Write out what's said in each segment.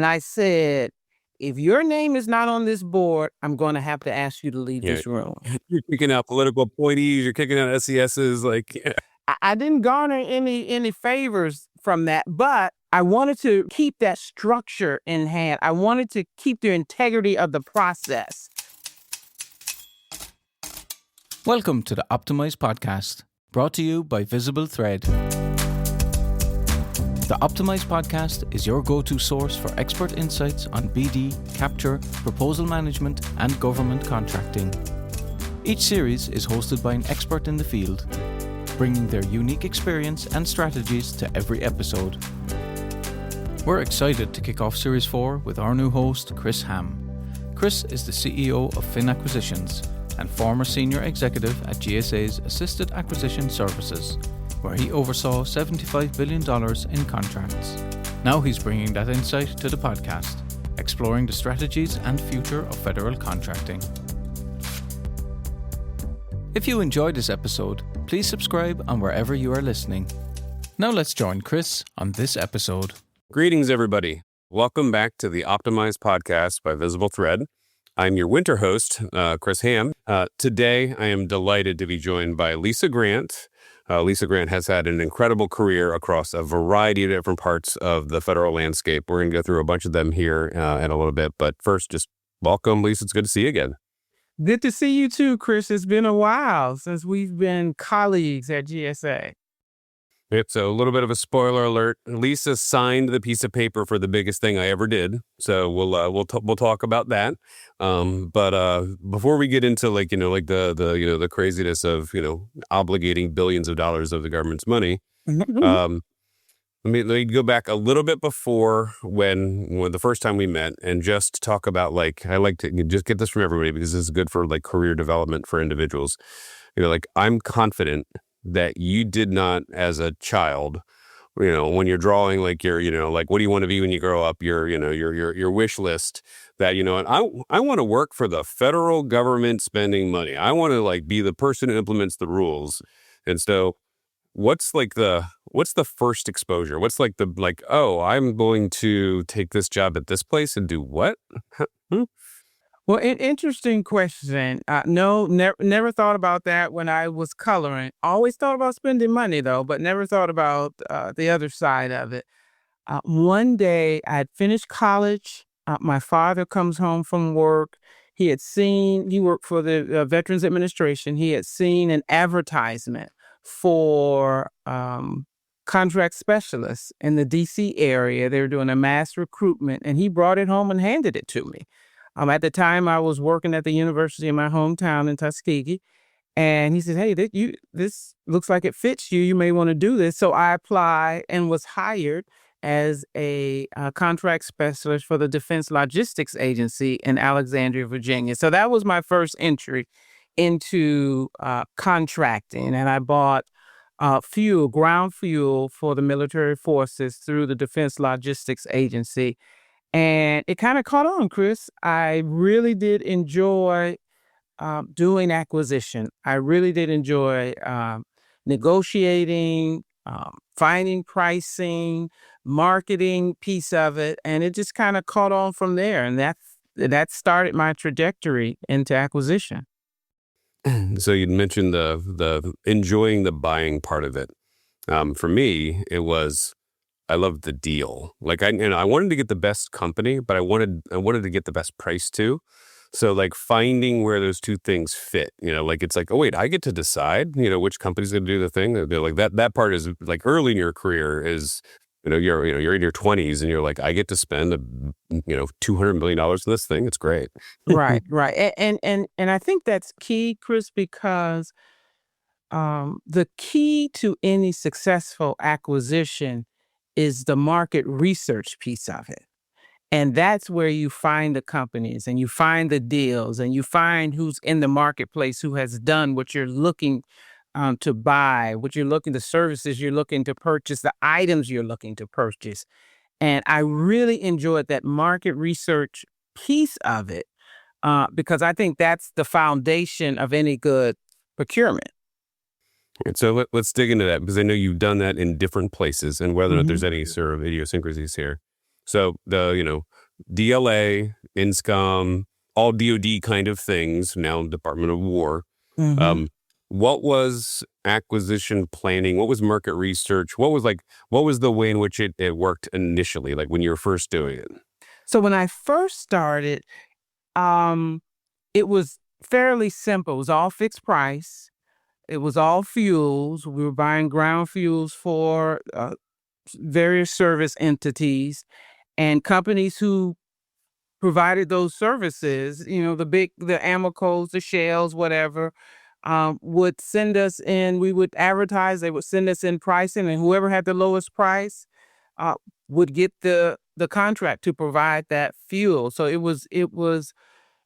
And I said, if your name is not on this board, I'm going to have to ask you to leave this room. You're kicking out political appointees. You're kicking out SESs. I didn't garner any favors from that, but I wanted to keep that structure in hand. I wanted to keep the integrity of the process. Welcome to the Optimize Podcast, brought to you by VisibleThread. The Optimize Podcast is your go-to source for expert insights on BD, capture, proposal management, and government contracting. Each series is hosted by an expert in the field, bringing their unique experience and strategies to every episode. We're excited to kick off Series 4 with our new host, Chris Hamm. Chris is the CEO of Fin Acquisitions and former senior executive at GSA's Assisted Acquisition Services, where he oversaw $75 billion in contracts. Now he's bringing that insight to the podcast, exploring the strategies and future of federal contracting. If you enjoyed this episode, please subscribe on wherever you are listening. Now let's join Chris on this episode. Greetings, everybody. Welcome back to the Optimize Podcast by VisibleThread. I'm your winter host, Chris Hamm. Today, I am delighted to be joined by Lisa Grant. Lisa Grant has had an incredible career across a variety of different parts of the federal landscape. We're going to go through a bunch of them here in a little bit. But first, just welcome, Lisa. It's good to see you again. Good to see you too, Chris. It's been a while since we've been colleagues at GSA. Yep, so a little bit of a spoiler alert. Lisa signed the piece of paper for the biggest thing I ever did. So we'll talk about that. But before we get into the craziness of obligating billions of dollars of the government's money, let me go back a little bit before when the first time we met and just talk about I like to just get this from everybody because this is good for career development for individuals. I'm confident that you did not, as a child, when you're drawing what do you want to be when you grow up, your wish list, that I want to work for the federal government spending money. I want to be the person who implements the rules. And so what's the first exposure? What's I'm going to take this job at this place and do what? Well, an interesting question. No, never thought about that when I was coloring. Always thought about spending money, though, but never thought about the other side of it. One day, I had finished college. My father comes home from work. He worked for the Veterans Administration. He had seen an advertisement for contract specialists in the D.C. area. They were doing a mass recruitment, and he brought it home and handed it to me. At the time, I was working at the university in my hometown in Tuskegee, and he said, "Hey, this looks like it fits you. You may want to do this." So I applied and was hired as a contract specialist for the Defense Logistics Agency in Alexandria, Virginia. So that was my first entry into contracting, and I bought ground fuel for the military forces through the Defense Logistics Agency. And it kind of caught on, Chris. I really did enjoy doing acquisition. I really did enjoy negotiating, finding pricing, marketing piece of it. And it just kind of caught on from there. And that started my trajectory into acquisition. So you mentioned the enjoying the buying part of it. For me, it was, I loved the deal. I wanted to get the best company, but I wanted to get the best price too. So finding where those two things fit, it's oh wait, I get to decide, which company's going to do the thing. They're that part is early in your career is, you're in your 20s and you're I get to spend $200 million on this thing. It's great. Right. And I think that's key, Chris, because the key to any successful acquisition is the market research piece of it. And that's where you find the companies and you find the deals and you find who's in the marketplace, who has done what you're looking to buy, the services you're looking to purchase, the items you're looking to purchase. And I really enjoyed that market research piece of it because I think that's the foundation of any good procurement. And so let's dig into that, because I know you've done that in different places, and whether or not there's any sort of idiosyncrasies here. So DLA, INSCOM, all DoD kind of things, now Department of War. Mhm. What was acquisition planning? What was market research? What was the way in which it worked initially, like when you were first doing it? So when I first started, um, it was fairly simple. It was all fixed price. It was all fuels. We were buying ground fuels for various service entities and companies who provided those services. The Amicos, the Shells, whatever, would send us in. We would advertise. They would send us in pricing, and whoever had the lowest price uh, would get the contract to provide that fuel. So it was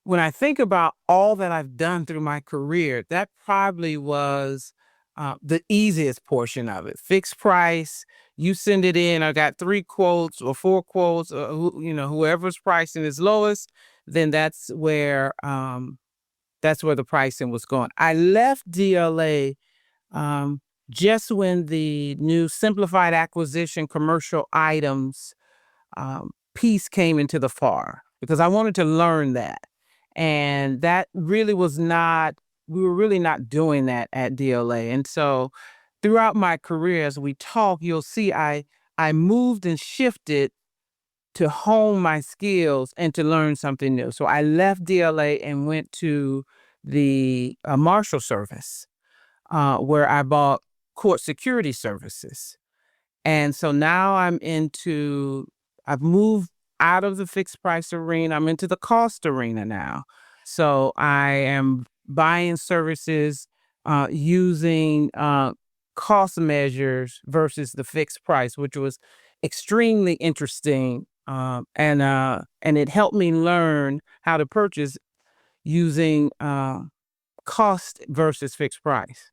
when I think about all that I've done through my career, that probably was the easiest portion of it. Fixed price, you send it in. I got 3 quotes or 4 quotes. Whoever's pricing is lowest, then that's where the pricing was going. I left DLA just when the new simplified acquisition commercial items piece came into the FAR because I wanted to learn that. And that really was not, we were really not doing that at DLA. And so throughout my career, as we talk, you'll see I moved and shifted to hone my skills and to learn something new. So I left DLA and went to the Marshal Service, where I bought court security services. And so now I've moved out of the fixed price arena. I'm into the cost arena now. So I am buying services using cost measures versus the fixed price, which was extremely interesting. And it helped me learn how to purchase using cost versus fixed price.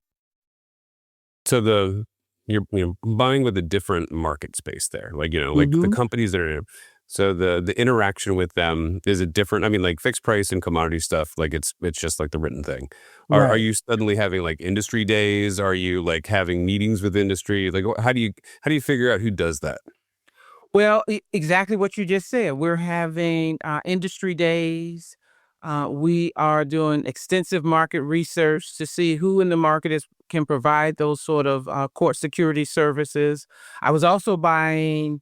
So you're buying with a different market space there, like like the companies that are. So the interaction with them, is it different? I mean, like fixed price and commodity stuff, like it's just like the written thing. Are Right. you suddenly having like industry days? Are you like having meetings with industry? Like how do you figure out who does that? Well, exactly what you just said. We're having industry days. We are doing extensive market research to see who in the market can provide those sort of court security services. I was also buying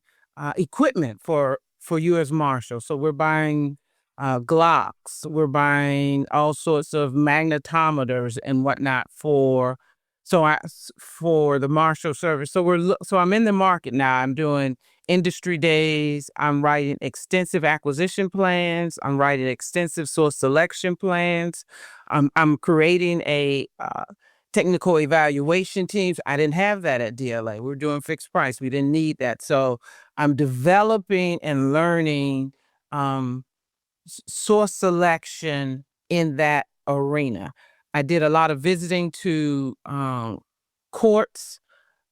equipment for U.S. Marshals. So we're buying Glocks. We're buying all sorts of magnetometers and whatnot for the Marshal Service. So I'm in the market now. I'm doing industry days. I'm writing extensive acquisition plans. I'm writing extensive source selection plans. I'm creating a technical evaluation teams. I didn't have that at DLA. We're doing fixed price. We didn't need that. So I'm developing and learning source selection in that arena. I did a lot of visiting to courts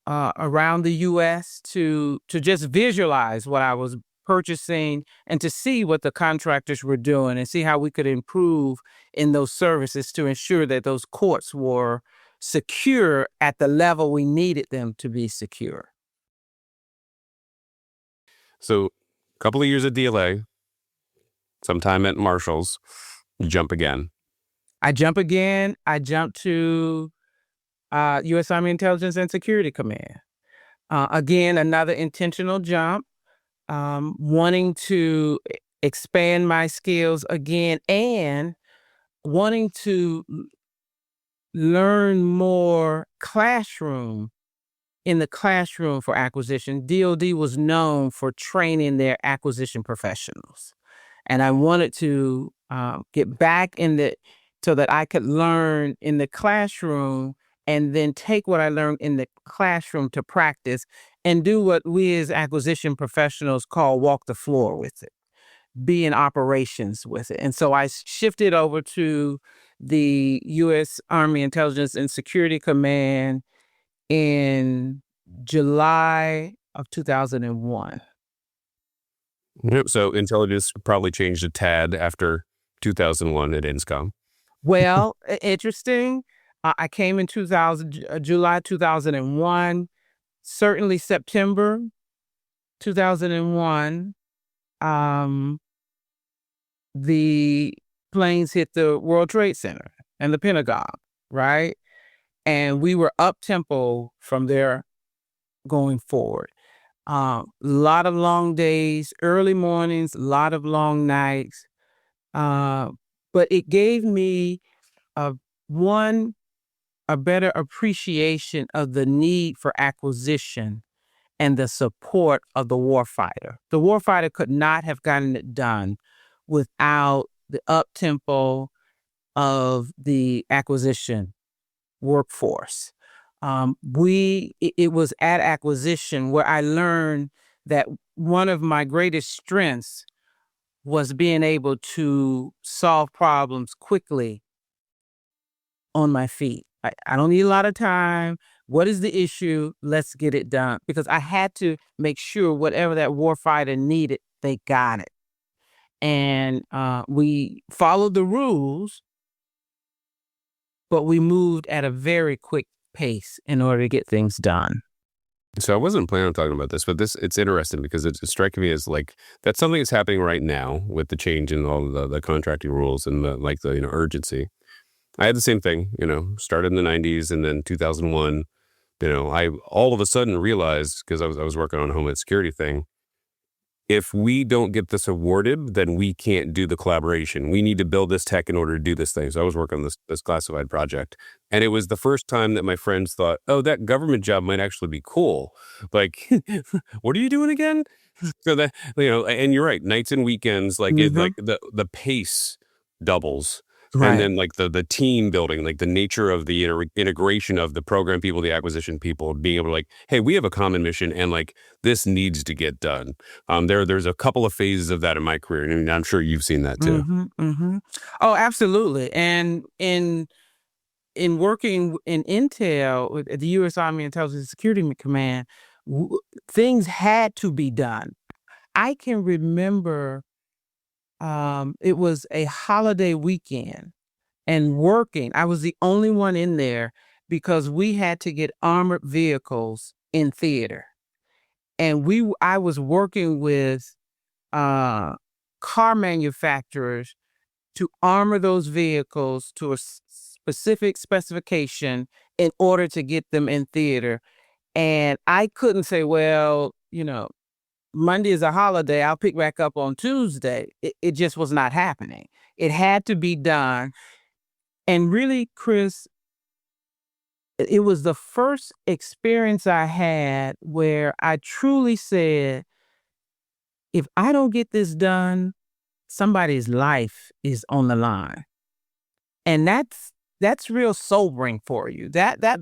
around the U.S. to just visualize what I was purchasing and to see what the contractors were doing and see how we could improve in those services to ensure that those courts were secure at the level we needed them to be secure. So a couple of years at DLA, sometime at Marshalls, jump again. I jump again. I jump to U.S. Army Intelligence and Security Command. Again, another intentional jump, wanting to expand my skills again and wanting to learn more in the classroom for acquisition. DoD was known for training their acquisition professionals. And I wanted to get back so that I could learn in the classroom and then take what I learned in the classroom to practice and do what we as acquisition professionals call walk the floor with it, be in operations with it. And so I shifted over to the U.S. Army Intelligence and Security Command in July of 2001. Yep. So intelligence probably changed a tad after 2001 at INSCOM. Well, interesting. I came in July 2001, certainly September 2001. the planes hit the World Trade Center and the Pentagon, right? And we were up tempo from there going forward. A lot of long days, early mornings, a lot of long nights. But it gave me a better appreciation of the need for acquisition and the support of the warfighter. The warfighter could not have gotten it done without the up tempo of the acquisition workforce. It was at acquisition where I learned that one of my greatest strengths was being able to solve problems quickly on my feet. I don't need a lot of time. What is the issue? Let's get it done. Because I had to make sure whatever that warfighter needed, they got it. And we followed the rules, but we moved at a very quick pace in order to get things done. So I wasn't planning on talking about this, but it's interesting because it's striking me as like that's something that's happening right now with the change in all the contracting rules and the urgency. I had the same thing, started in the 90s and then 2001, I all of a sudden realized, because I was working on a Homeland Security thing, if we don't get this awarded, then we can't do the collaboration. We need to build this tech in order to do this thing. So I was working on this classified project. And it was the first time that my friends thought, oh, that government job might actually be cool. Like, what are you doing again? So that, and you're right, nights and weekends, like Mhm. the pace doubles. Right. And then like the team building, like the nature of the integration of the program people, the acquisition people, being able to like, hey, we have a common mission and like this needs to get done. There's a couple of phases of that in my career, and I'm sure you've seen that too. Oh, absolutely. And in working in Intel at the U.S. Army Intelligence Security Command, things had to be done. I can remember it was a holiday weekend and working. I was the only one in there because we had to get armored vehicles in theater. And I was working with car manufacturers to armor those vehicles to a specific specification in order to get them in theater. And I couldn't say, well, Monday is a holiday, I'll pick back up on Tuesday. It just was not happening. It had to be done. And really, Chris, it was the first experience I had where I truly said, if I don't get this done, somebody's life is on the line. And that's real sobering for you. That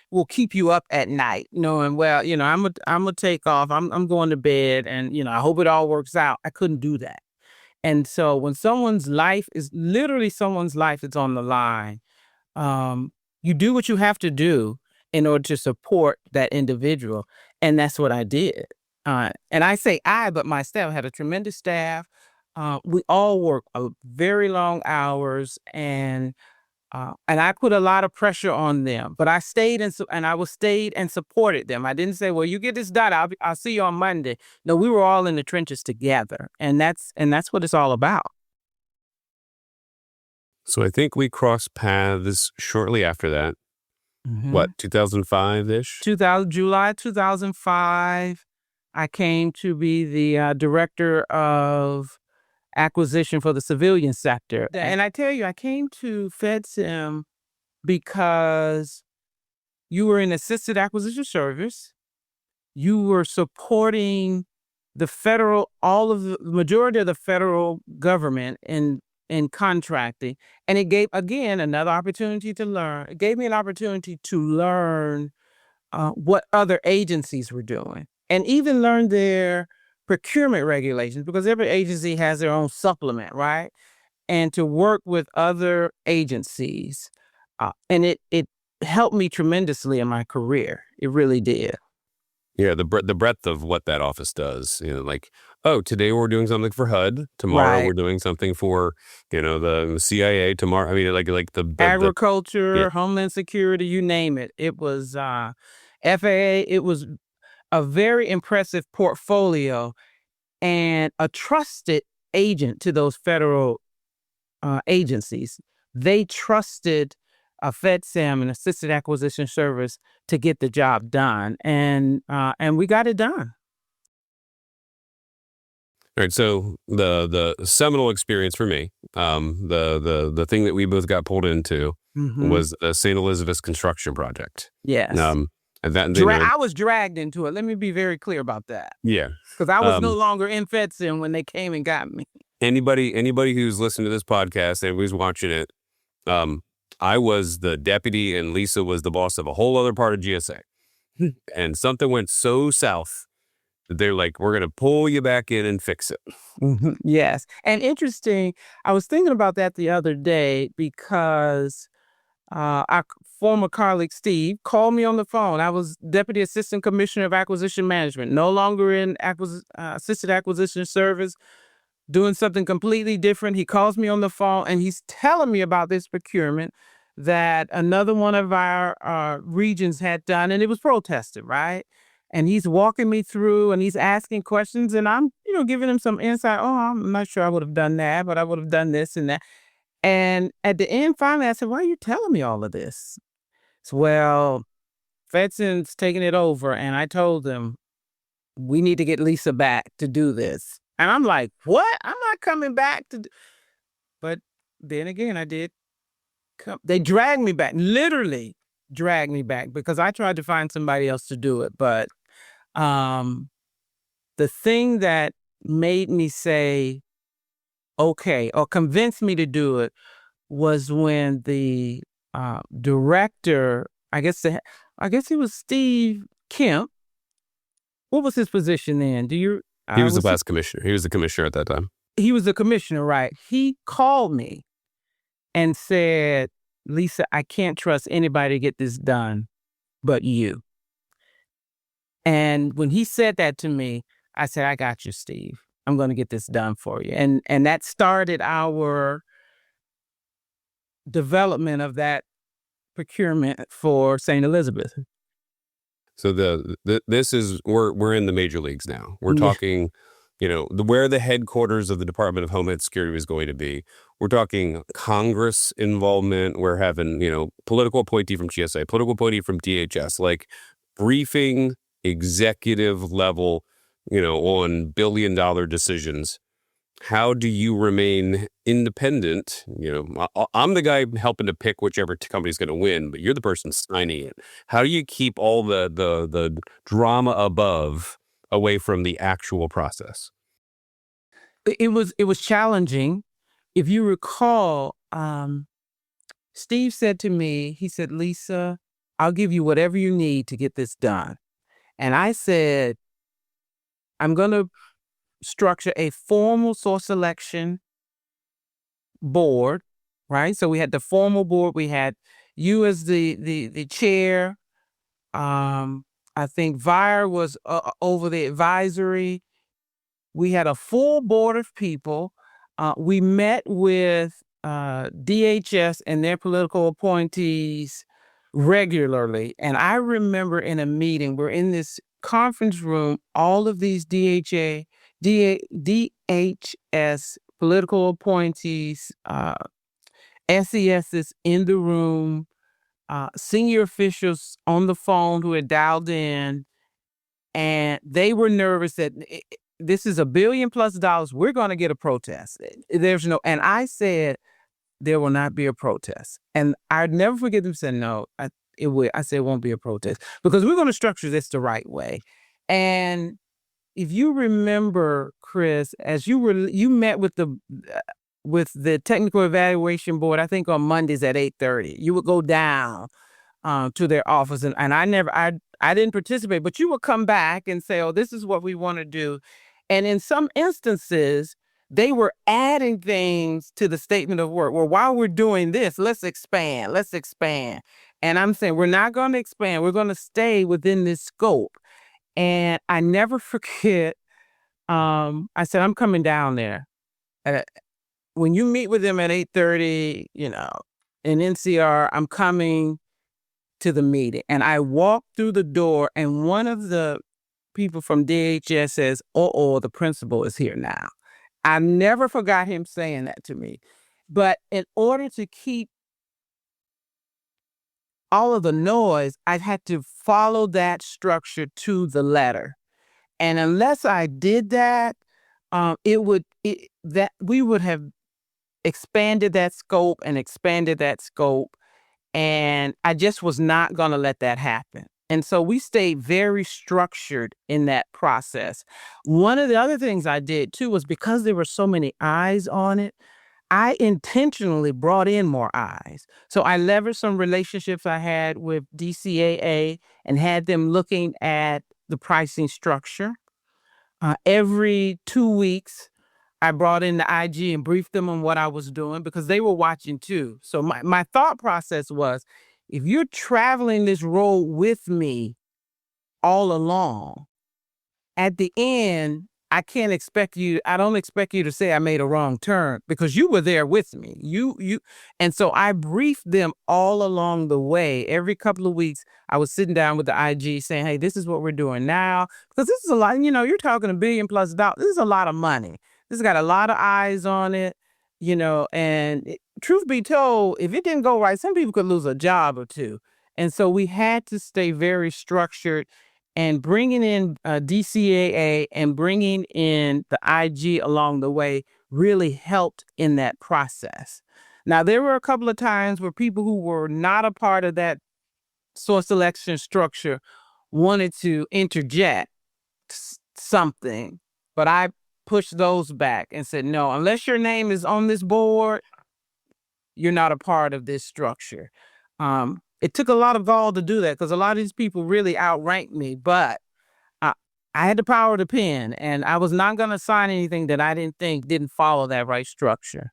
will keep you up at night, knowing, well, I'm gonna take off. I'm going to bed, and I hope it all works out. I couldn't do that. And so when someone's life is on the line, you do what you have to do in order to support that individual, and that's what I did. And I say but my staff had a tremendous staff. We all work very long hours, and I put a lot of pressure on them, but I stayed and supported them. I didn't say, well, you get this done, I'll see you on Monday. No, we were all in the trenches together, and that's what it's all about. So I think we crossed paths shortly after that. What, 2005-ish? July 2005, I came to be the director of acquisition for the civilian sector. And I tell you, I came to FedSim because you were in assisted acquisition service. You were supporting the majority of the federal government in contracting. And it gave, again, another opportunity to learn. It gave me an opportunity to learn what other agencies were doing, and even learn their procurement regulations, because every agency has their own supplement, right? And to work with other agencies. And it helped me tremendously in my career. It really did. Yeah, the breadth of what that office does. Like, oh, today we're doing something for HUD. Tomorrow we're doing something for, the CIA. Tomorrow, I mean, like the agriculture, Homeland Security, you name it. It was FAA. It was a very impressive portfolio and a trusted agent to those federal agencies. They trusted a FedSam, an assisted acquisition service, to get the job done, and we got it done. All right, so the seminal experience for me, the thing that we both got pulled into was the St. Elizabeth's construction project. Yes. And that I was dragged into it. Let me be very clear about that. Yeah, because I was no longer in FedSim when they came and got me. Anybody who's listening to this podcast and who's watching it, I was the deputy and Lisa was the boss of a whole other part of GSA, and something went so south that they're like, "We're gonna pull you back in and fix it." Yes, and interesting. I was thinking about that the other day because our former colleague Steve called me on the phone. I was Deputy Assistant Commissioner of Acquisition Management, no longer in Assisted Acquisition Service, doing something completely different. He calls me on the phone and he's telling me about this procurement that another one of our regions had done, and it was protested, right? And he's walking me through and he's asking questions, and I'm, giving him some insight. Oh, I'm not sure I would have done that, but I would have done this and that. And at the end, finally, I said, "Why are you telling me all of this?" So, well, FedSim's taking it over, and I told them, we need to get Lisa back to do this. And I'm like, what? I'm not coming back to do. But then again, I did come. They dragged me back, literally dragged me back, because I tried to find somebody else to do it. But the thing that made me say, okay, or convinced me to do it, was when the director, I guess he was Steve Kemp. What was his position then? He was the class commissioner. He was the commissioner at that time. He was the commissioner, right? He called me and said, "Lisa, I can't trust anybody to get this done but you." And when he said that to me, I said, "I got you, Steve. I'm going to get this done for you." And that started our development of that procurement for St. Elizabeth. So this is we're in the major leagues now. We're talking, where the headquarters of the Department of Homeland Security is going to be. We're talking Congress involvement. We're having, political appointee from GSA, political appointee from DHS, like briefing executive level, on billion-dollar decisions. How do you remain independent? I'm the guy helping to pick whichever company's going to win, but you're the person signing it. How do you keep all the drama above away from the actual process? It was challenging. If you recall, Steve said to me, he said, "Lisa, I'll give you whatever you need to get this done." And I said, "I'm going to structure a formal source selection board," right? So we had the formal board. We had you as the chair. I think Vire was over the advisory. We had a full board of people. We met with DHS and their political appointees regularly. And I remember in a meeting, we're in this conference room, all of these DHS political appointees, SESs in the room, senior officials on the phone who had dialed in, and they were nervous that this is $1 billion+ We're going to get a protest. And I said, there will not be a protest. And I'd never forget them saying, "No, it will." I said, "It won't be a protest because we're going to structure this the right way." And if you remember, Chris, as you met with the technical evaluation board, I think on Mondays at 8:30, you would go down to their office, and I didn't participate, but you would come back and say, "Oh, this is what we want to do." And in some instances, they were adding things to the statement of work. "Well, while we're doing this, let's expand. And I'm saying, we're not going to expand. We're going to stay within this scope. And I never forget, I said, "I'm coming down there. When you meet with them at 8:30, in NCR, I'm coming to the meeting." And I walked through the door, and one of the people from DHS says, "Oh, the principal is here now." I never forgot him saying that to me. But in order to keep all of the noise, I had to follow that structure to the letter. And unless I did that, that we would have expanded that scope and expanded that scope. And I just was not going to let that happen. And so we stayed very structured in that process. One of the other things I did too was because there were so many eyes on it, I intentionally brought in more eyes. So I leveraged some relationships I had with DCAA and had them looking at the pricing structure. Every 2 weeks, I brought in the IG and briefed them on what I was doing because they were watching too. So my thought process was, if you're traveling this road with me all along, at the end, I don't expect you to say I made a wrong turn because you were there with me. And so I briefed them all along the way. Every couple of weeks, I was sitting down with the IG saying, hey, this is what we're doing now. Because this is a lot, you're talking $1 billion+ dollars. This is a lot of money. This has got a lot of eyes on it, truth be told, if it didn't go right, some people could lose a job or two. And so we had to stay very structured, and bringing in DCAA and bringing in the IG along the way really helped in that process. Now, there were a couple of times where people who were not a part of that source selection structure wanted to interject something, but I pushed those back and said, no, unless your name is on this board, you're not a part of this structure. It took a lot of gall to do that because a lot of these people really outranked me, but I had the power of the pen, and I was not going to sign anything that I didn't follow that right structure.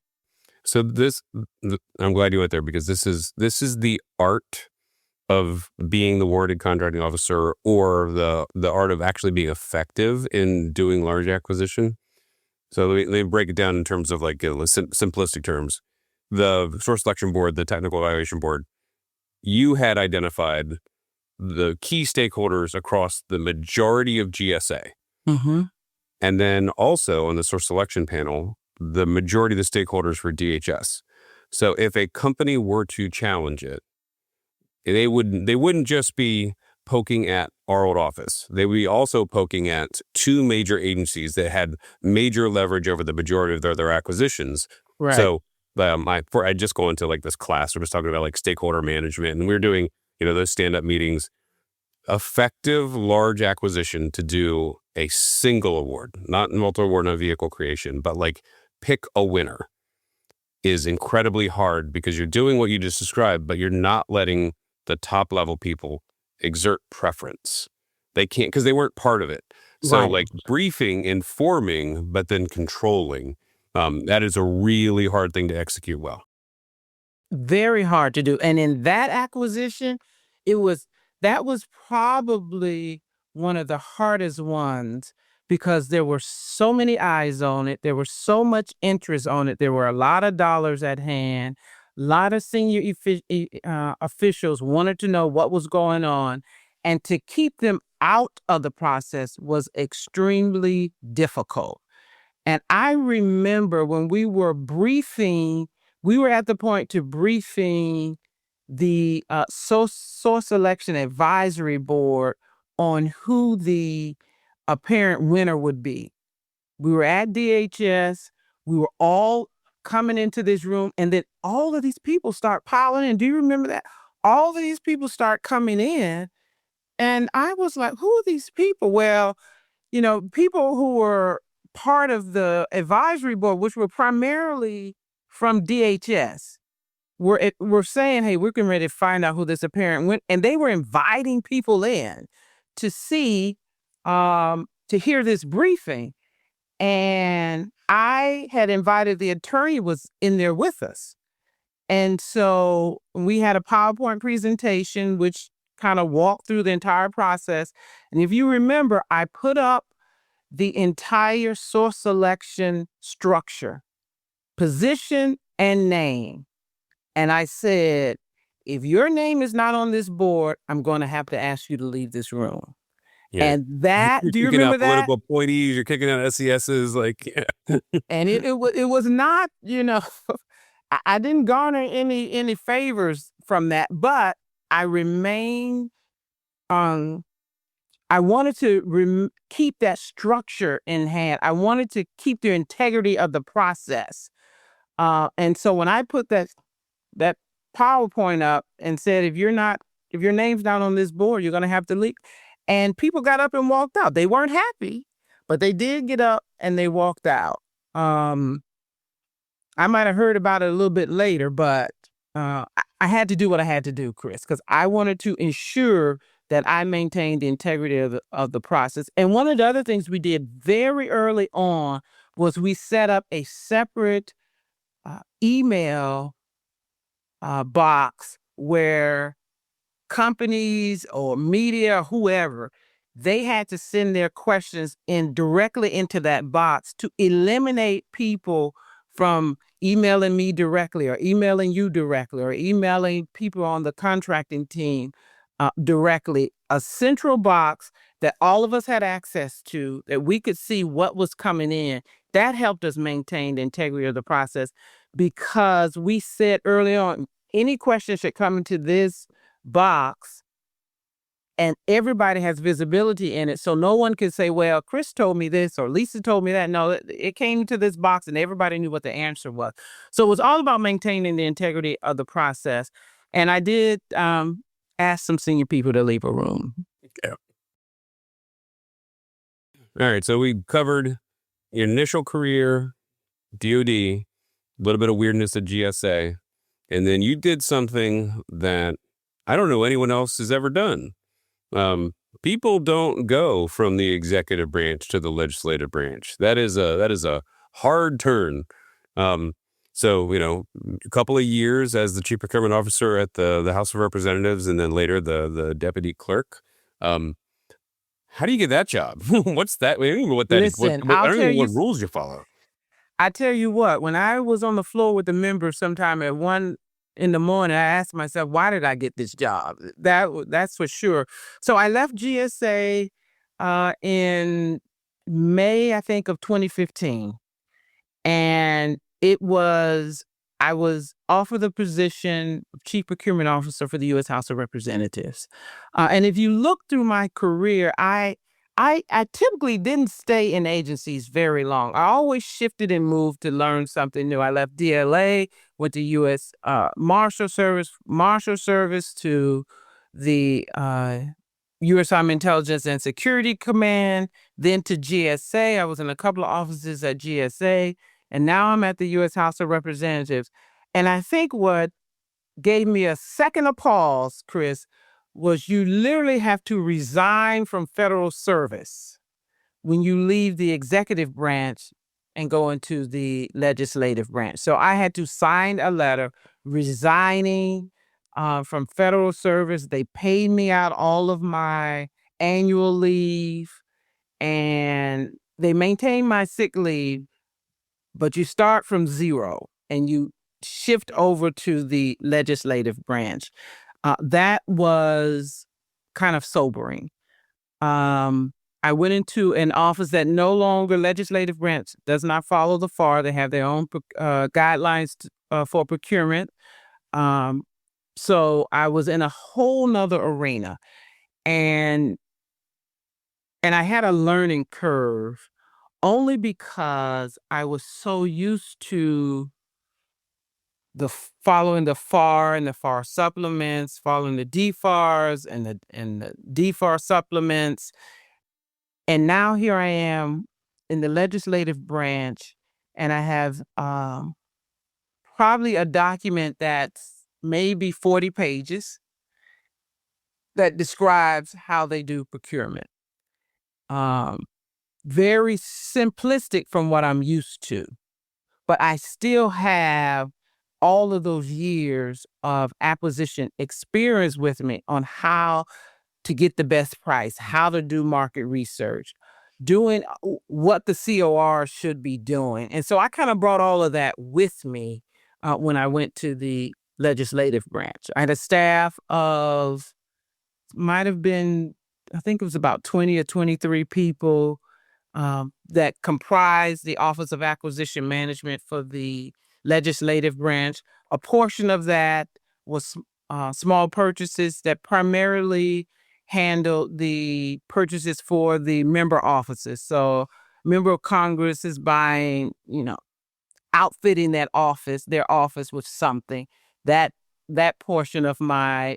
So I'm glad you went there, because this is the art of being the worded contracting officer, or the art of actually being effective in doing large acquisition. So let me break it down in terms of simplistic terms. The source selection board, the technical evaluation board, you had identified the key stakeholders across the majority of GSA. Mm-hmm. And then also on the source selection panel, the majority of the stakeholders for DHS. So if a company were to challenge it, they wouldn't just be poking at our old office. They would be also poking at two major agencies that had major leverage over the majority of their acquisitions. Right. So I just go into this class. We're just talking about stakeholder management, and we're doing those stand-up meetings. Effective large acquisition to do a single award, not multiple award, not vehicle creation, but pick a winner, is incredibly hard because you're doing what you just described, but you're not letting the top level people exert preference. They can't, because they weren't part of it. So Right. Briefing, informing, but then controlling, that is a really hard thing to execute well. Very hard to do. And in that acquisition, that was probably one of the hardest ones because there were so many eyes on it. There was so much interest on it. There were a lot of dollars at hand. A lot of senior officials wanted to know what was going on. And to keep them out of the process was extremely difficult. And I remember when we were briefing, we were at the point to briefing the source selection advisory board on who the apparent winner would be. We were at DHS. We were all coming into this room, and then all of these people start piling in. Do you remember that? All of these people start coming in, and I was like, who are these people? Well, people who were part of the advisory board, which were primarily from DHS, were saying, hey, we're getting ready to find out who this apparent went. And they were inviting people in to see, to hear this briefing. And I had invited the attorney was in there with us. And so we had a PowerPoint presentation, which kind of walked through the entire process. And if you remember, I put up the entire source selection structure, position and name. And I said, if your name is not on this board, I'm going to have to ask you to leave this room. Yeah. And that, You're do you kicking remember out that? political appointees, you're kicking out SESs, And it was not, I didn't garner any favors from that, but I remained I wanted to keep that structure in hand. I wanted to keep the integrity of the process. And so when I put that PowerPoint up and said, if your name's not on this board, you're going to have to leave. And people got up and walked out. They weren't happy, but they did get up and they walked out. I might have heard about it a little bit later, but I had to do what I had to do, Chris, because I wanted to ensure that I maintained the integrity of the process. And one of the other things we did very early on was we set up a separate email box where companies or media, whoever, they had to send their questions in directly into that box to eliminate people from emailing me directly or emailing you directly or emailing people on the contracting team directly. A central box that all of us had access to, that we could see what was coming in. That helped us maintain the integrity of the process, because we said early on, any question should come into this box and everybody has visibility in it. So no one can say, well, Chris told me this or Lisa told me that. No, it came to this box and everybody knew what the answer was. So it was all about maintaining the integrity of the process. And I did ask some senior people to leave a room. Yeah. All right. So we covered your initial career, DOD, a little bit of weirdness at GSA. And then you did something that I don't know anyone else has ever done. People don't go from the executive branch to the legislative branch. That is a hard turn. So, a couple of years as the chief procurement officer at the House of Representatives, and then later the deputy clerk. How do you get that job? What's that? I don't even know what that is. Listen, I don't even know what rules you follow. I tell you what, when I was on the floor with the members sometime at 1 in the morning, I asked myself, why did I get this job? That's for sure. So I left GSA in May, I think, of 2015. And I was offered the position of Chief Procurement Officer for the U.S. House of Representatives. And if you look through my career, I typically didn't stay in agencies very long. I always shifted and moved to learn something new. I left DLA, went to U.S. Marshal Service to the U.S. Army Intelligence and Security Command, then to GSA. I was in a couple of offices at GSA, and now I'm at the U.S. House of Representatives. And I think what gave me a second of pause, Chris, was you literally have to resign from federal service when you leave the executive branch and go into the legislative branch. So I had to sign a letter resigning from federal service. They paid me out all of my annual leave and they maintained my sick leave, but you start from zero and you shift over to the legislative branch. That was kind of sobering. I went into an office that no longer, legislative branch does not follow the FAR. They have their own guidelines for procurement. So I was in a whole nother arena, and I had a learning curve only because I was so used to following the FAR and the FAR supplements, following the DFARs and the DFAR supplements. And now here I am in the legislative branch, and I have probably a document that's maybe 40 pages that describes how they do procurement. Very simplistic from what I'm used to, but I still have all of those years of acquisition experience with me on how to get the best price, how to do market research, doing what the COR should be doing. And so I kind of brought all of that with me when I went to the legislative branch. I had a staff of, might have been, I think it was about 20 or 23 people that comprised the Office of Acquisition Management for the legislative branch. A portion of that was small purchases that primarily handled the purchases for the member offices. So member of Congress is buying, outfitting their office with something. That portion of my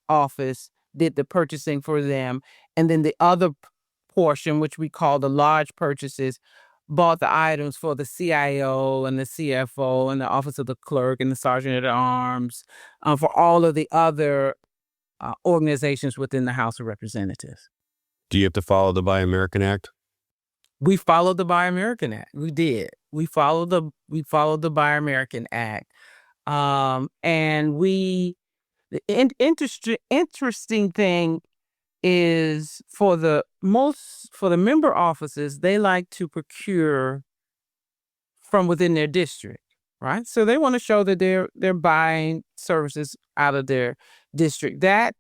office did the purchasing for them. And then the other portion, which we call the large purchases, bought the items for the CIO and the CFO and the Office of the Clerk and the Sergeant at Arms, for all of the other organizations within the House of Representatives. Do you have to follow the Buy American Act? We followed the Buy American Act. We did. We followed the Buy American Act. And the interesting thing is for the member offices, they like to procure from within their district, right? So they want to show that they're buying services out of their district. That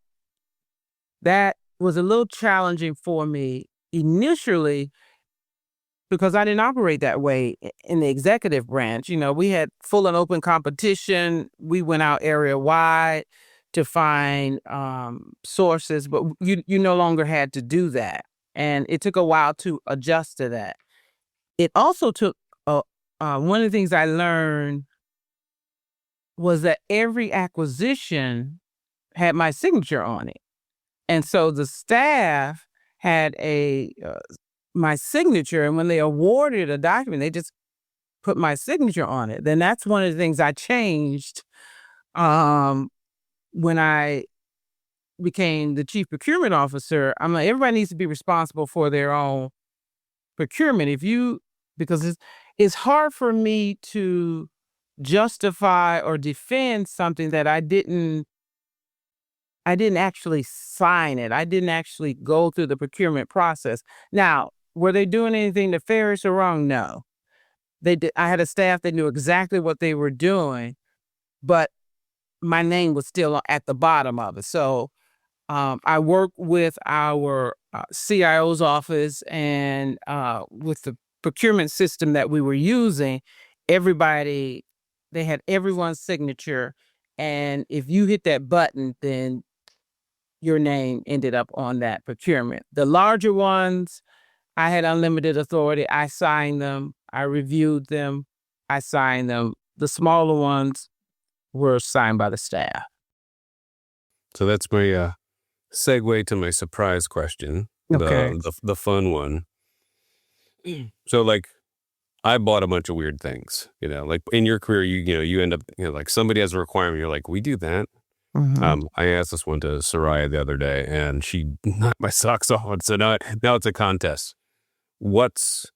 was a little challenging for me initially because I didn't operate that way in the executive branch. We had full and open competition. We went out area wide to find sources, but you no longer had to do that. And it took a while to adjust to that. It also took, one of the things I learned was that every acquisition had my signature on it. And so the staff had my signature, and when they awarded a document, they just put my signature on it. Then that's one of the things I changed when I became the chief procurement officer. I'm like, everybody needs to be responsible for their own procurement. Because it's hard for me to justify or defend something that I didn't actually sign it. I didn't actually go through the procurement process. Now, were they doing anything nefarious or wrong? No. They did. I had a staff that knew exactly what they were doing, but my name was still at the bottom of it. So I worked with our CIO's office and with the procurement system that we were using, they had everyone's signature. And if you hit that button, then your name ended up on that procurement. The larger ones, I had unlimited authority. I signed them. I reviewed them. I signed them. The smaller ones were signed by the staff. So that's my segue to my surprise question. Okay. The fun one. So I bought a bunch of weird things, like in your career, you end up, like somebody has a requirement. You're like, we do that. Mm-hmm. I asked this one to Soraya the other day and she knocked my socks off. And so now it's a contest. What's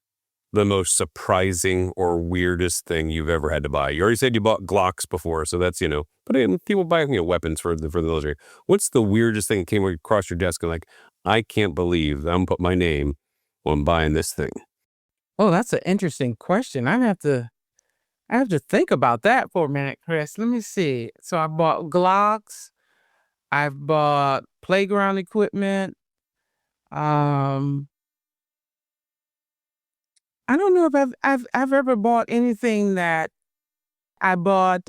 the most surprising or weirdest thing you've ever had to buy? You already said you bought Glocks before, so that's, but people buy weapons for the military. What's the weirdest thing that came across your desk and I can't believe that I'm gonna put my name on buying this thing? Oh, that's an interesting question. I have to think about that for a minute, Chris. Let me see. So I bought Glocks. I've bought playground equipment. I don't know if I've ever bought anything that I bought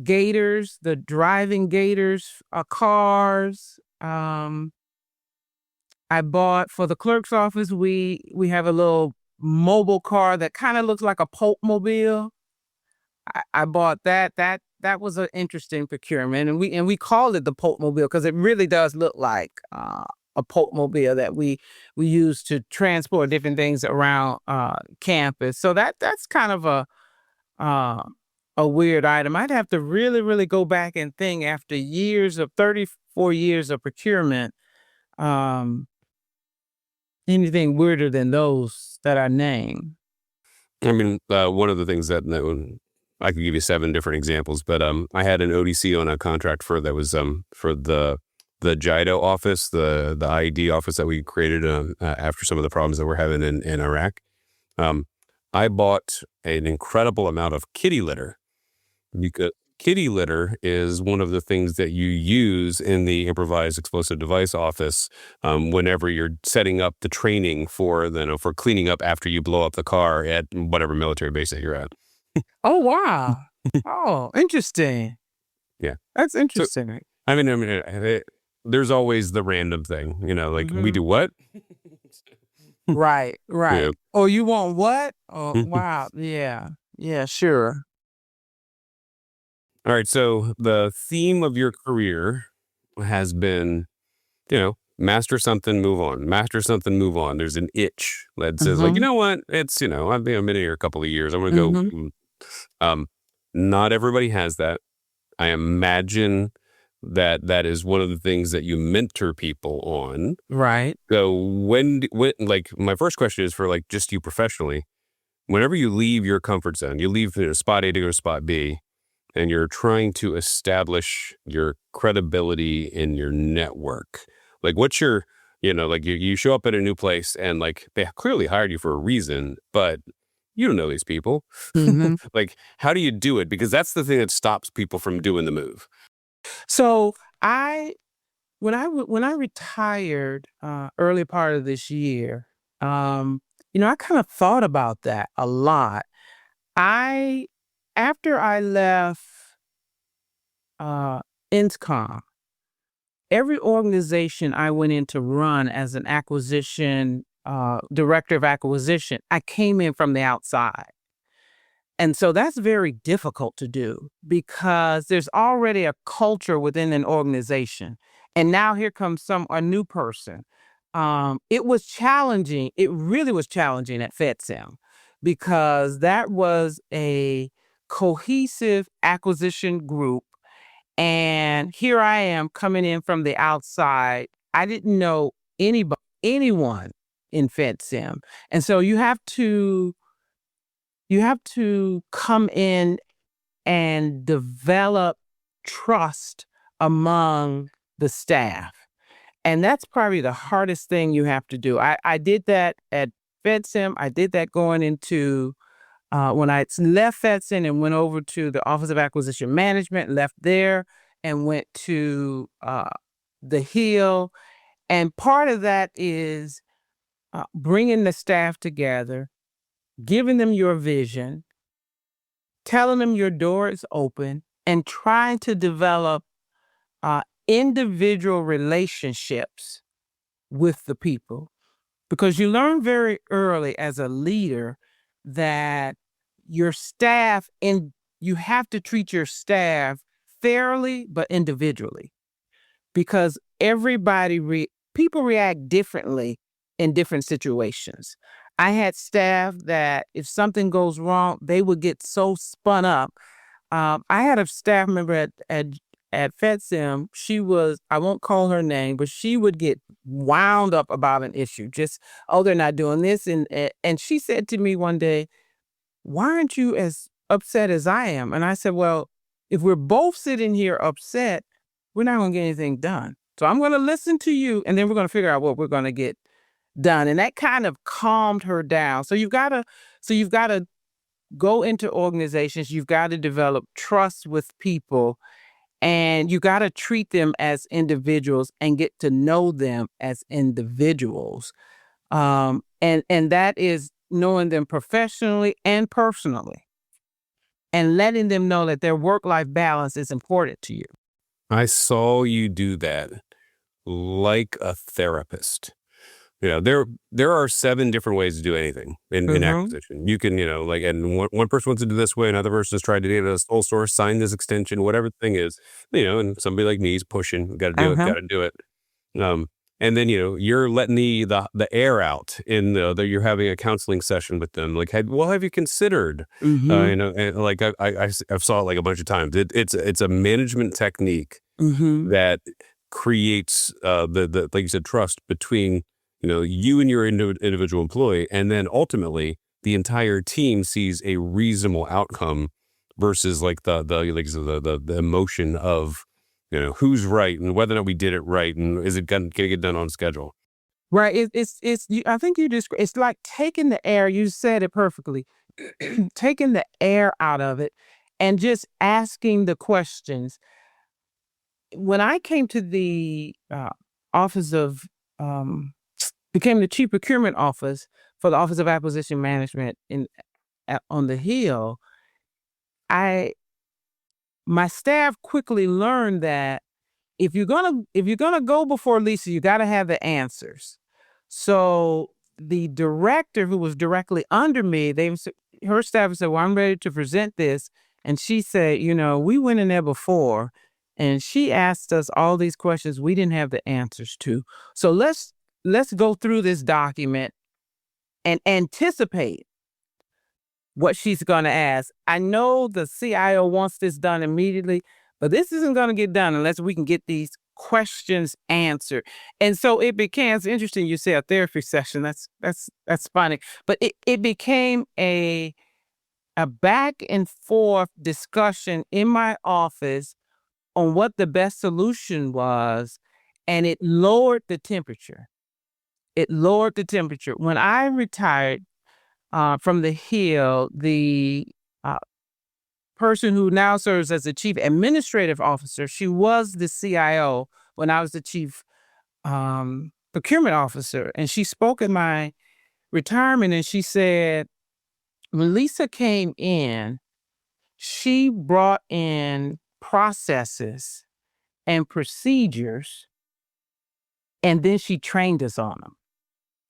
gators, the driving gators, cars. I bought for the clerk's office. We have a little mobile car that kind of looks like a Pope mobile. I bought that. That was an interesting procurement, and we called it the Pope mobile because it really does look like a Pope mobile that we use to transport different things around campus. So that's kind of a weird item. I'd have to really, really go back and think after 34 years of procurement, anything weirder than those that I named. I mean, one of the things that I could give you 7 different examples, but I had an ODC on a contract for the JIDO office, the IED office that we created after some of the problems that we're having in Iraq. I bought an incredible amount of kitty litter. kitty litter is one of the things that you use in the improvised explosive device office whenever you're setting up the training for cleaning up after you blow up the car at whatever military base that you're at. Oh, wow. Oh, interesting. Yeah. That's So, interesting. there's always the random thing, like we Mhm. do what? Right, Yeah. right. Oh, you want what? Oh, wow. Yeah. Yeah, sure. All right. So the theme of your career has been, master something, move on. Master something, move on. There's an itch that says, like, you Mhm. know what? It's, I've been here a couple of years. I'm going to go. Mhm. Um, not everybody has that. I imagine that is one of the things that you mentor people on. Right. So when like my first question is for like just you professionally, whenever you leave your comfort zone, you leave spot A to go to spot B, and you're trying to establish your credibility in your network. Like what's your, like you show up at a new place and like they clearly hired you for a reason, but you don't know these people. Mhm. Like, how do you do it? Because that's the thing that stops people from doing the move. So I when I retired early part of this year, I kind of thought about that a lot. I After I left uh INSCOM, every organization I went in to run as an acquisition director of acquisition, I came in from the outside. And so that's very difficult to do because there's already a culture within an organization. And now here comes a new person. It was challenging. It really was challenging at FedSim because that was a cohesive acquisition group. And here I am coming in from the outside. I didn't know anyone in FedSim. And so you have to come in and develop trust among the staff. And that's probably the hardest thing you have to do. I did that at FedSim. I did that going into when I left FedSim and went over to the Office of Acquisition Management, left there and went to the Hill. And part of that is bringing the staff together, giving them your vision, telling them your door is open, and trying to develop individual relationships with the people. Because you learn very early as a leader that your staff, and you have to treat your staff fairly but individually. Because people react differently in different situations. I had staff that if something goes wrong, they would get so spun up. I had a staff member at FedSim. I won't call her name, but she would get wound up about an issue. Just, oh, they're not doing this. And she said to me one day, why aren't you as upset as I am? And I said, well, if we're both sitting here upset, we're not going to get anything done. So I'm going to listen to you, and then we're going to figure out what we're going to get done. And that kind of calmed her down. So you've got to go into organizations. You've got to develop trust with people, and you got to treat them as individuals and get to know them as individuals. And that is knowing them professionally and personally, and letting them know that their work-life balance is important to you. I saw you do that like a therapist. There are 7 different ways to do anything in Mhm. acquisition. You can, and one person wants to do this way, another person is trying to do this whole source, sign this extension, whatever the thing is, and somebody like me is pushing, got to do it, Uh-huh. got to do it. And then, you're letting the air out in that you're having a counseling session with them. Like, have you considered, Mhm. and like I've saw it like a bunch of times. It's a management technique Mhm. that creates the like you said, trust between you and your individual employee, and then ultimately the entire team sees a reasonable outcome versus like the like the emotion of who's right and whether or not we did it right and is it gonna get done on schedule. Right. I think it's like taking the air. You said it perfectly. Taking the air out of it and just asking the questions. When I came to the office of, became the chief procurement office for the Office of Acquisition Management on the Hill, my staff quickly learned that if you're gonna go before Lisa, you got to have the answers. So the director, who was directly under me, her staff said, "Well, I'm ready to present this," and she said, "We went in there before, and she asked us all these questions we didn't have the answers to. So let's go through this document and anticipate what she's going to ask. I know the CIO wants this done immediately, but this isn't going to get done unless we can get these questions answered." And so it became, it's interesting you say a therapy session. That's funny. But it became a back and forth discussion in my office on what the best solution was, and it lowered the temperature. It lowered the temperature. When I retired from the Hill, the person who now serves as the chief administrative officer, she was the CIO when I was the chief procurement officer. And she spoke at my retirement, and she said, when Lisa came in, she brought in processes and procedures, and then she trained us on them.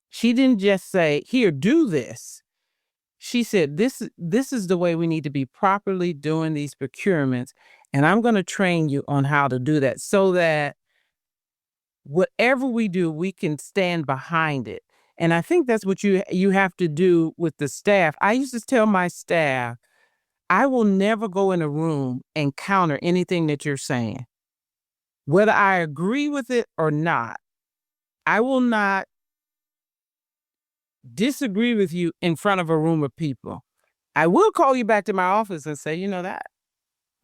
She didn't just say, "Here, do this." She said, this is the way we need to be properly doing these procurements, and I'm going to train you on how to do that so that whatever we do, we can stand behind it. And I think that's what you have to do with the staff. I used to tell my staff, I will never go in a room and counter anything that you're saying. Whether I agree with it or not, I will not disagree with you in front of a room of people. I will call you back to my office and say, that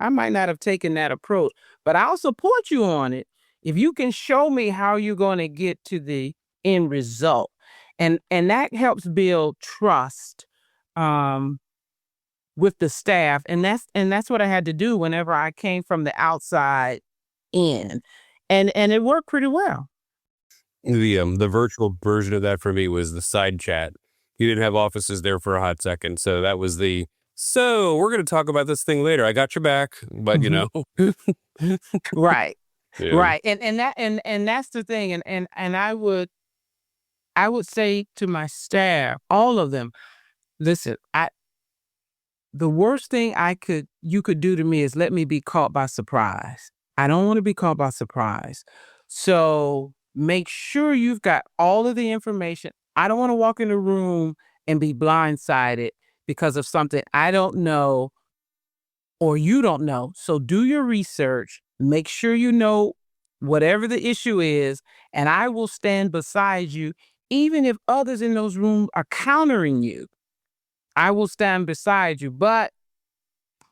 I might not have taken that approach, but I'll support you on it if you can show me how you're going to get to the end result. And that helps build trust with the staff. And that's what I had to do whenever I came from the outside in. And it worked pretty well. The virtual version of that for me was the side chat. You didn't have offices there for a hot second, so that was so we're going to talk about this thing later. I got your back, but Right. Yeah. Right. And that's the thing. And I would say to my staff, all of them, listen, the worst thing you could do to me is let me be caught by surprise. I don't want to be caught by surprise. So make sure you've got all of the information. I don't want to walk in the room and be blindsided because of something I don't know or you don't know. So do your research, make sure you know whatever the issue is, and I will stand beside you. Even if others in those rooms are countering you, I will stand beside you. But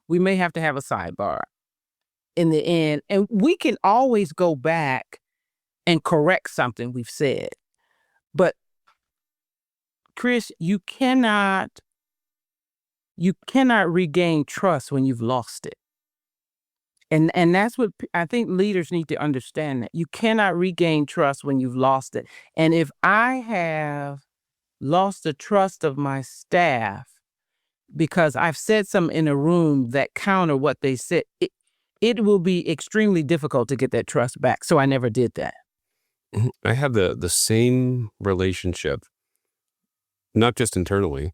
we may have to have a sidebar in the end. And we can always go back and correct something we've said. But Chris, you cannot regain trust when you've lost it. And that's what I think leaders need to understand, that you cannot regain trust when you've lost it. And if I have lost the trust of my staff because I've said something in a room that counter what they said, it will be extremely difficult to get that trust back. So I never did that. I have the same relationship, not just internally,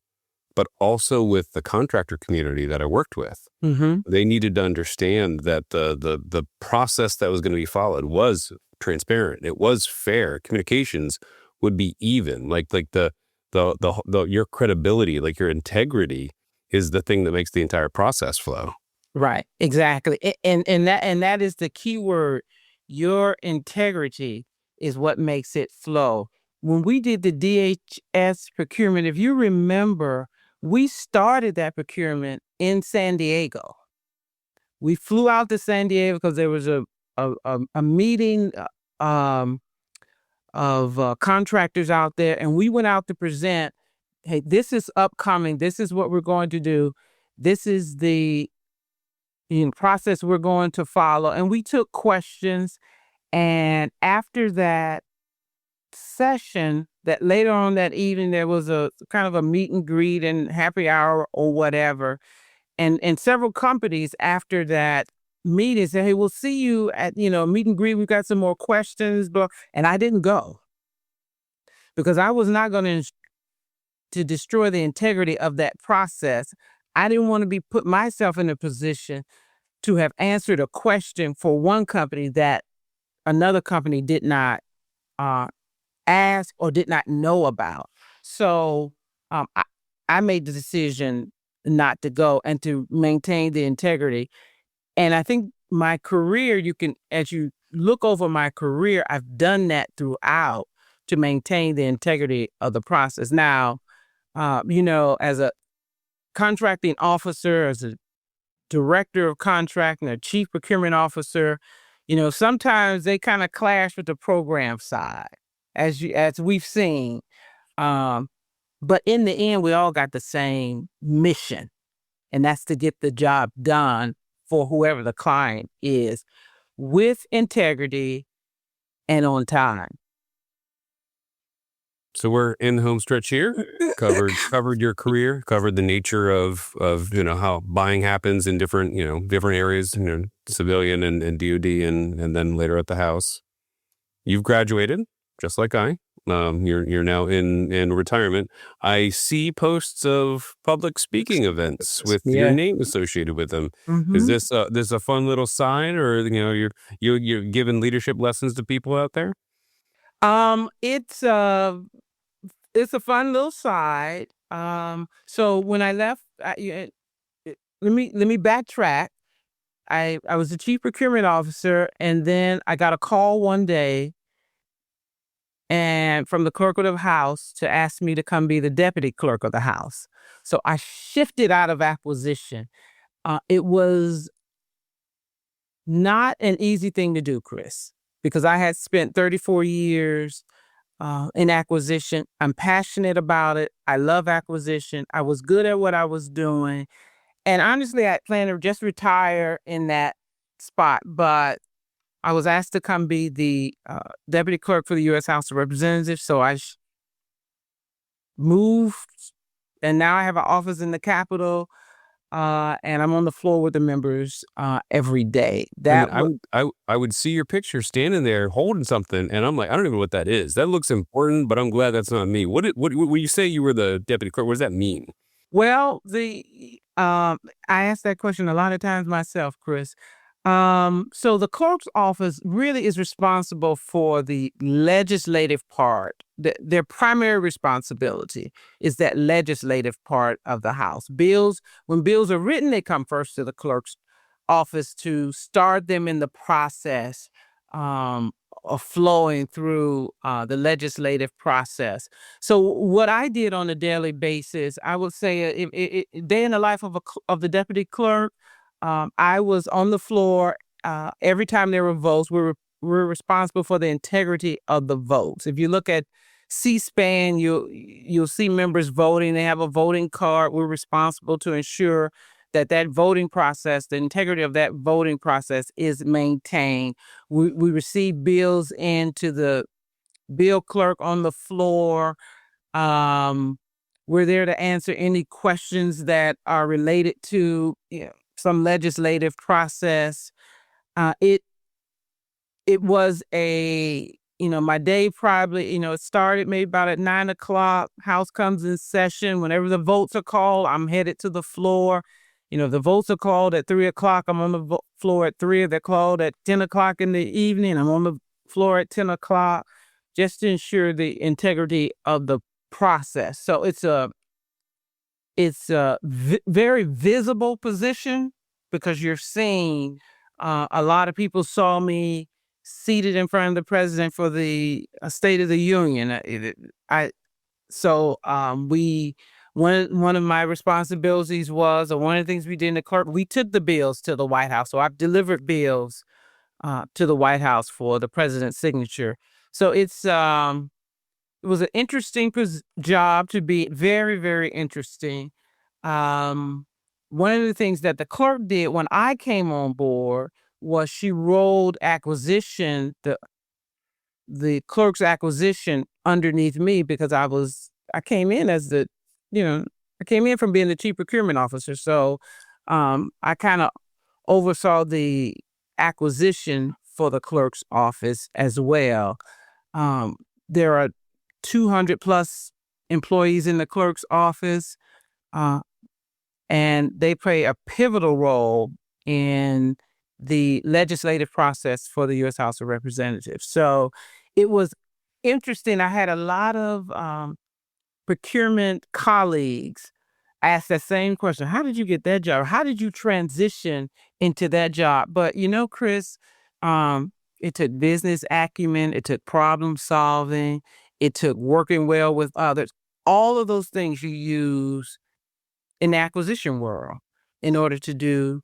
but also with the contractor community that I worked with. Mm-hmm. They needed to understand that the process that was going to be followed was transparent. It was fair. Communications would be even. Like your credibility, like your integrity, is the thing that makes the entire process flow. Right. Exactly. And that is the key word. Your integrity is what makes it flow. When we did the DHS procurement, if you remember, we started that procurement in San Diego. We flew out to San Diego because there was a meeting of contractors out there, and we went out to present, hey, this is upcoming. This is what we're going to do. This is the process we're going to follow. And we took questions. And after that session, that later on that evening, there was a kind of a meet and greet and happy hour or whatever. And several companies after that meeting said, hey, we'll see you at, meet and greet. We've got some more questions. And I didn't go because I was not going to destroy the integrity of that process. I didn't want to put myself in a position to have answered a question for one company that another company did not ask or did not know about. So I made the decision not to go and to maintain the integrity. And I think my career, as you look over my career, I've done that throughout to maintain the integrity of the process. Now, as a contracting officer, as a director of contracting, a chief procurement officer, sometimes they kind of clash with the program side, as we've seen. But in the end, we all got the same mission, and that's to get the job done for whoever the client is with integrity and on time. So we're in the home stretch here. Covered your career, covered the nature of how buying happens in different areas, civilian and DoD, and then later at the House. You've graduated, just like I. You're now in retirement. I see posts of public speaking events with your name associated with them. Mm-hmm. Is this a fun little sign, or you're giving leadership lessons to people out there? It's a fun little side. So when I left, let me backtrack. I was the chief procurement officer, and then I got a call one day and from the clerk of the House to ask me to come be the deputy clerk of the House. So I shifted out of acquisition. It was not an easy thing to do, Chris, because I had spent 34 years in acquisition. I'm passionate about it. I love acquisition. I was good at what I was doing. And honestly, I planned to just retire in that spot. But I was asked to come be the deputy clerk for the U.S. House of Representatives. So I moved, and now I have an office in the Capitol. And I'm on the floor with the members every day. I would see your picture standing there holding something, and I'm like, I don't even know what that is. That looks important, but I'm glad that's not me. What when you say you were the deputy clerk, what does that mean? Well, I asked that question a lot of times myself, Chris. So the clerk's office really is responsible for the legislative part. Their primary responsibility is that legislative part of the House. When bills are written, they come first to the clerk's office to start them in the process of flowing through the legislative process. So what I did on a daily basis, I would say day in the life of the deputy clerk, I was on the floor every time there were votes. We're responsible for the integrity of the votes. If you look at C-SPAN, you'll see members voting. They have a voting card. We're responsible to ensure that voting process, the integrity of that voting process, is maintained. We receive bills into the bill clerk on the floor. We're there to answer any questions that are related to some legislative process. It was my day probably, it started maybe about at 9:00. House comes in session. Whenever the votes are called, I'm headed to the floor. The votes are called at 3:00. I'm on the floor at 3:00. They're called at 10:00 in the evening. I'm on the floor at 10:00 just to ensure the integrity of the process. So it's a very visible position because you're seeing a lot of people saw me seated in front of the president for the State of the Union. One of my responsibilities was, or one of the things we did in the clerk, we took the bills to the White House. So I've delivered bills to the White House for the president's signature. So it was an interesting job to be, very, very interesting. one of the things that the clerk did when I came on board was she rolled acquisition, the clerk's acquisition underneath me because I came in as I came in from being the chief procurement officer. So I kind of oversaw the acquisition for the clerk's office as well. There are 200 plus employees in the clerk's office, and they play a pivotal role in the legislative process for the U.S. House of Representatives. So it was interesting. I had a lot of procurement colleagues ask that same question. How did you get that job? How did you transition into that job? But Chris, it took business acumen. It took problem solving. It took working well with others. All of those things you use in the acquisition world in order to do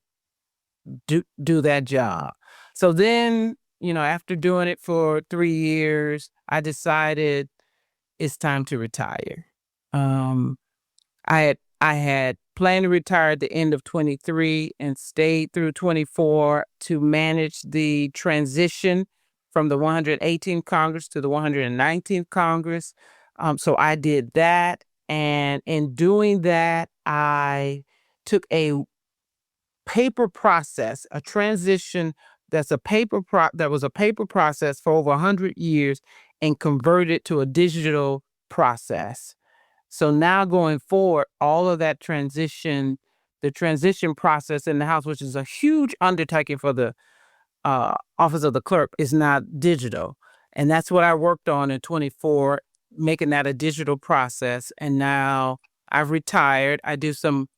that job. So then, after doing it for 3 years, I decided it's time to retire. I had planned to retire at the end of 23 and stayed through 24 to manage the transition from the 118th Congress to the 119th Congress. So I did that. And in doing that, I took a paper process, a transition that was a paper process for over 100 years and converted to a digital process. So now going forward, all of that transition, the transition process in the House, which is a huge undertaking for the Office of the Clerk, is now digital. And that's what I worked on in 24, making that a digital process. And now I've retired. I do some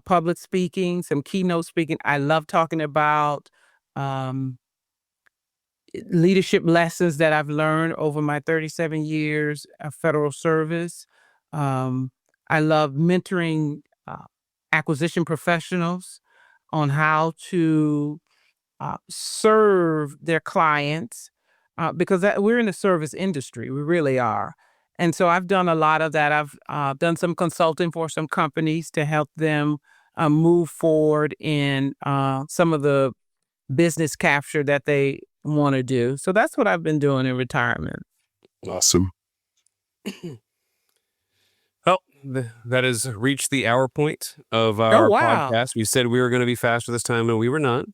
public speaking, some keynote speaking. I love talking about leadership lessons that I've learned over my 37 years of federal service. I love mentoring acquisition professionals on how to serve their clients because we're in the service industry. We really are. And so I've done a lot of that. I've done some consulting for some companies to help them move forward in some of the business capture that they want to do. So that's what I've been doing in retirement. Awesome. Well, that has reached the hour point of our podcast. We said we were going to be faster this time, and we were not.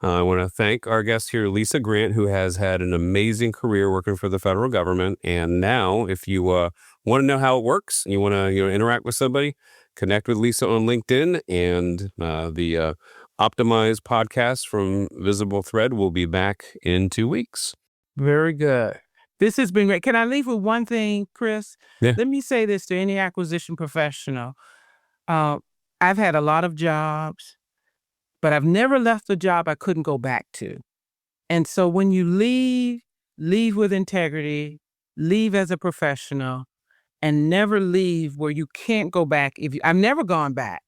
I want to thank our guest here, Lisa Grant, who has had an amazing career working for the federal government. And now, if you want to know how it works, you want to interact with somebody, connect with Lisa on LinkedIn, and the Optimized podcast from VisibleThread will be back in 2 weeks. Very good. This has been great. Can I leave with one thing, Chris? Yeah. Let me say this to any acquisition professional. I've had a lot of jobs, but I've never left a job I couldn't go back to. And so when you leave with integrity, leave as a professional, and never leave where you can't go back. I've never gone back,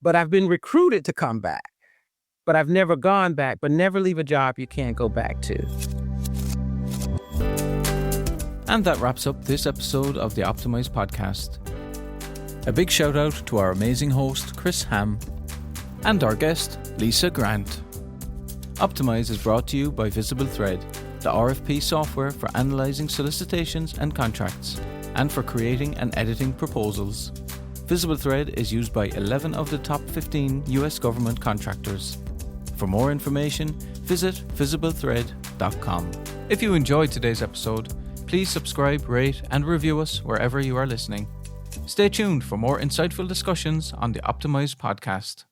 but I've been recruited to come back. But I've never gone back, but never leave a job you can't go back to. And that wraps up this episode of the Optimized podcast. A big shout out to our amazing host, Chris Hamm, and our guest, Lisa Grant. Optimize is brought to you by VisibleThread, the RFP software for analyzing solicitations and contracts, and for creating and editing proposals. VisibleThread is used by 11 of the top 15 US government contractors. For more information, visit VisibleThread.com. If you enjoyed today's episode, please subscribe, rate, and review us wherever you are listening. Stay tuned for more insightful discussions on the Optimized podcast.